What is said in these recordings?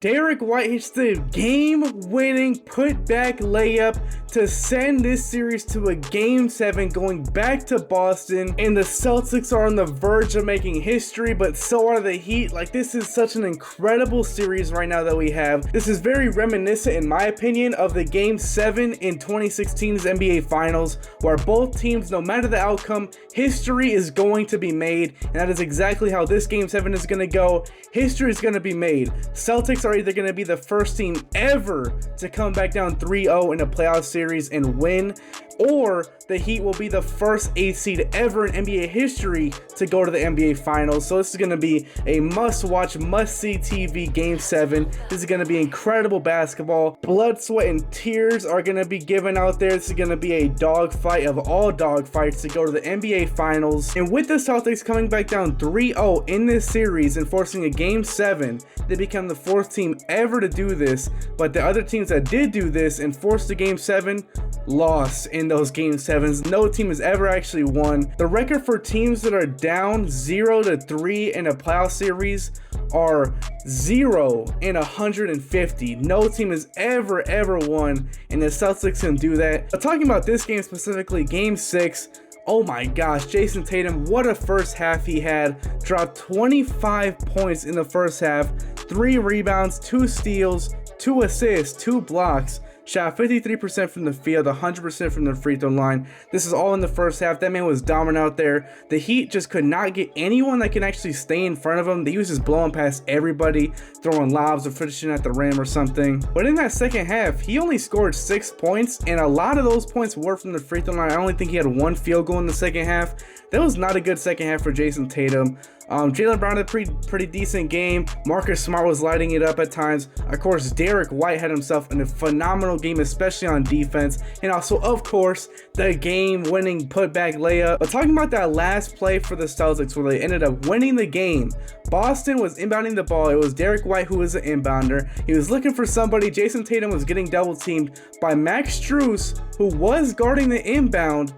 Derek White hits the game-winning putback layup to send this series to a Game 7, going back to Boston, and the Celtics are on the verge of making history, but so are the Heat. Like, this is such an incredible series right now that we have. This is very reminiscent, in my opinion, of the Game 7 in 2016's NBA Finals, where both teams, no matter the outcome, history is going to be made, and that is exactly how this Game 7 is going to go. History is going to be made. Celtics are either going to be the first team ever to come back down 3-0 in a playoff series and win, or the Heat will be the first 8th seed ever in NBA history to go to the NBA Finals. So this is going to be a must-watch, must-see TV Game 7. This is going to be incredible basketball. Blood, sweat, and tears are going to be given out there. This is going to be a dogfight of all dogfights to go to the NBA Finals. And with the Celtics coming back down 3-0 in this series and forcing a Game 7, they become the 4th team ever to do this. But the other teams that did do this and forced a Game 7 lost in those Game 7s. No team has ever actually won. The record for teams that are down 0-3 in a playoff series are 0 in 150. No team has ever won, and the Celtics can do that. But talking about this game specifically, Game 6, oh my gosh, Jason Tatum, what a first half he had. Dropped 25 points in the first half, 3 rebounds, 2 steals, 2 assists, 2 blocks. Shot 53% from the field, 100% from the free throw line. This is all in the first half. That man was dominant out there. The Heat just could not get anyone that can actually stay in front of him. They was just blowing past everybody, throwing lobs or finishing at the rim or something. But in that second half, he only scored 6 points, and a lot of those points were from the free throw line. I only think he had 1 field goal in the second half. That was not a good second half for Jason Tatum. Jaylen Brown had a pretty decent game. Marcus Smart was lighting it up at times. Of course, Derek White had himself in a phenomenal game, especially on defense. And also, of course, the game-winning putback layup. But talking about that last play for the Celtics where they ended up winning the game, Boston was inbounding the ball. It was Derek White who was the inbounder. He was looking for somebody. Jason Tatum was getting double-teamed by Max Strus, who was guarding the inbound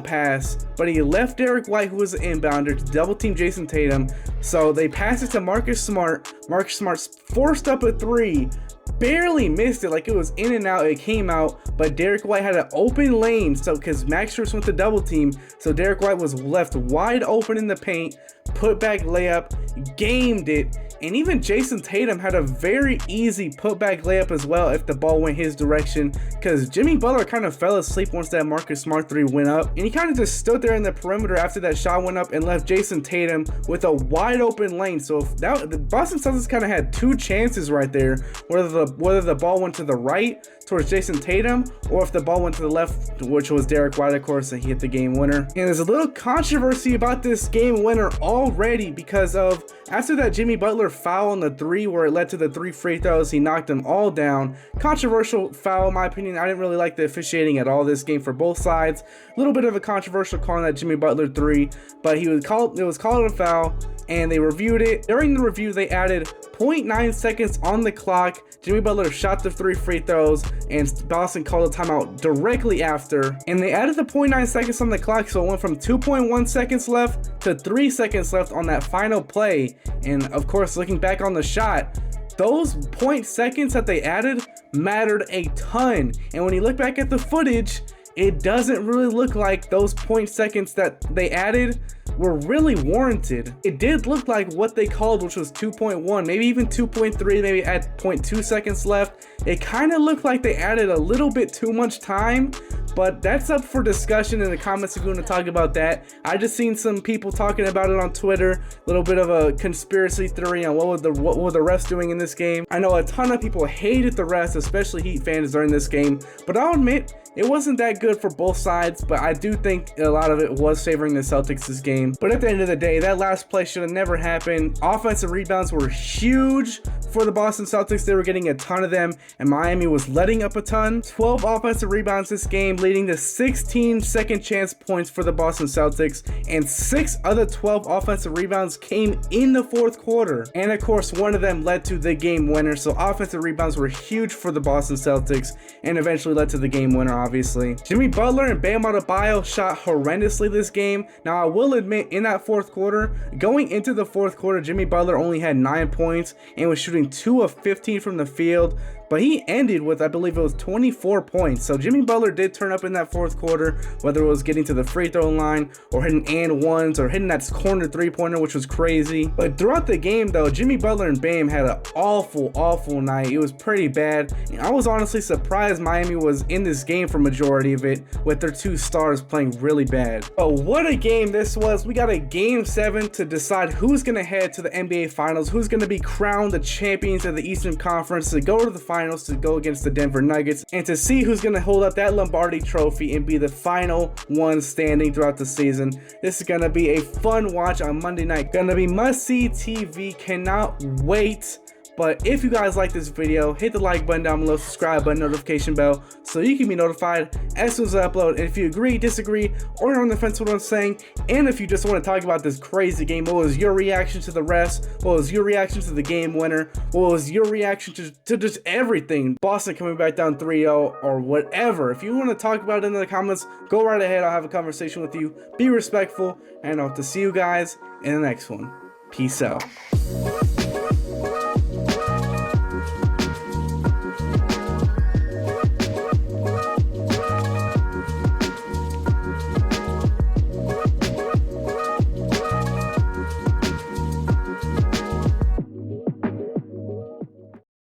pass, but he left Derek White, who was the inbounder, to double-team Jason Tatum. So they passed it to Marcus Smart. Marcus Smart forced up a 3, barely missed it, like it was in and out. It came out, but Derek White had an open lane, so because Max Strus went to double team, so Derek White was left wide open in the paint. Putback layup, gamed it. And even Jason Tatum had a very easy putback layup as well if the ball went his direction, because Jimmy Butler kind of fell asleep once that Marcus Smart 3 went up, and he kind of just stood there in the perimeter after that shot went up and left Jason Tatum with a wide open lane. So if that, the Boston Celtics kind of had 2 chances right there, whether the ball went to the right towards Jason Tatum, or if the ball went to the left, which was Derek White, of course, and he hit the game winner. And there's a little controversy about this game winner already, because of after that Jimmy Butler foul on the 3 where it led to the 3 free throws, he knocked them all down. Controversial foul in my opinion. I didn't really like the officiating at all this game for both sides. A little bit of a controversial call on that Jimmy Butler 3, but it was called a foul, and they reviewed it. During the review, they added 0.9 seconds on the clock. Jimmy Butler shot the 3 free throws, and Boston called a timeout directly after. And they added the 0.9 seconds on the clock, so it went from 2.1 seconds left to 3 seconds left on that final play. And of course, looking back on the shot, those 0.0 seconds that they added mattered a ton. And when you look back at the footage, it doesn't really look like those 0.0 seconds that they added were really warranted. It did look like what they called, which was 2.1, maybe even 2.3, maybe at 0.2 seconds left. It kind of looked like they added a little bit too much time, but that's up for discussion in the comments if you want to talk about that. I just seen some people talking about it on Twitter, a little bit of a conspiracy theory on what were the refs doing in this game. I know a ton of people hated the refs, especially Heat fans during this game, but I'll admit it wasn't that good for both sides, but I do think a lot of it was favoring the Celtics this game. But at the end of the day, that last play should have never happened. Offensive rebounds were huge for the Boston Celtics. They were getting a ton of them, and Miami was letting up a ton. 12 offensive rebounds this game, leading to 16 second chance points for the Boston Celtics, and 6 other 12 offensive rebounds came in the 4th quarter. And of course, one of them led to the game winner. So offensive rebounds were huge for the Boston Celtics and eventually led to the game winner, obviously. Jimmy Butler and Bam Adebayo shot horrendously this game. Now, I will admit, in that 4th quarter, going into the 4th quarter, Jimmy Butler only had 9 points and was shooting shooting 2 of 15 from the field, but he ended with, I believe it was 24 points. So Jimmy Butler did turn up in that fourth quarter, whether it was getting to the free throw line or hitting and ones or hitting that corner three-pointer, which was crazy. But throughout the game though, Jimmy Butler and Bam had an awful night. It was pretty bad. And I was honestly surprised Miami was in this game for majority of it, with their 2 stars playing really bad. But what a game this was. We got a game 7 to decide who's gonna head to the NBA Finals, who's gonna be crowned the champions of the Eastern Conference, to go to the finals, to go against the Denver Nuggets, and to see who's going to hold up that Lombardi trophy and be the final one standing throughout the season. This is going to be a fun watch on Monday night. Going to be must-see TV. Cannot wait. But if you guys like this video, hit the like button down below, subscribe button, notification bell, so you can be notified as soon as I upload. And if you agree, disagree, or you're on the fence with what I'm saying, and if you just want to talk about this crazy game, what was your reaction to the rest? What was your reaction to the game winner? What was your reaction to just everything? Boston coming back down 3-0 or whatever. If you want to talk about it in the comments, go right ahead. I'll have a conversation with you. Be respectful, and I hope to see you guys in the next one. Peace out.